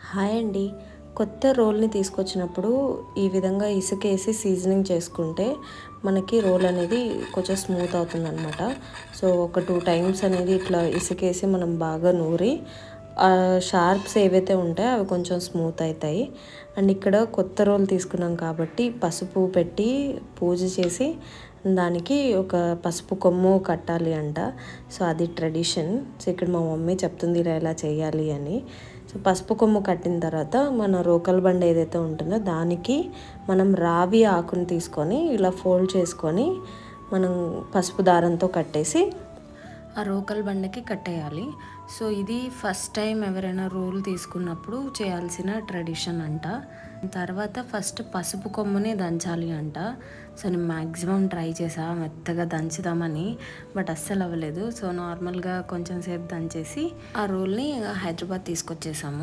Hi అండి. కొత్త రోల్ని తీసుకొచ్చినప్పుడు ఈ విధంగా ఇసుకేసి సీజనింగ్ చేసుకుంటే మనకి రోల్ అనేది కొంచెం స్మూత్ అవుతుందనమాట. సో ఒక 2 టైమ్స్ అనేది ఇట్లా ఇసుకేసి మనం బాగా నూరి షార్ప్స్ ఏవైతే ఉంటాయో అవి కొంచెం స్మూత్ అవుతాయి. అండ్ ఇక్కడ కొత్త రోల్ తీసుకున్నాం కాబట్టి పసుపు పెట్టి పూజ చేసి దానికి ఒక పసుపు కొమ్ము కట్టాలి అంట. సో అది ట్రెడిషన్. సో ఇక్కడ మా మమ్మీ చెప్తుంది ఇలా ఇలా చేయాలి అని. సో పసుపు కొమ్ము కట్టిన తర్వాత మన రోకల్ బండ ఏదైతే ఉంటుందో దానికి మనం రావి ఆకుని తీసుకొని ఇలా ఫోల్డ్ చేసుకొని మనం పసుపు దారంతో కట్టేసి ఆ రోకల్ బండకి కట్టేయాలి. సో ఇది ఫస్ట్ టైం ఎవరైనా రోల్ తీసుకున్నప్పుడు చేయాల్సిన ట్రెడిషన్ అంట. తర్వాత ఫస్ట్ పసుపు కొమ్ముని దంచాలి అంట. సో నేను మ్యాక్సిమం ట్రై చేసా మెత్తగా దంచుదామని, బట్ అస్సలు అవ్వలేదు. సో నార్మల్గా కొంచెం సేపు దంచేసి ఆ రోల్ని హైదరాబాద్ తీసుకొచ్చేసాము.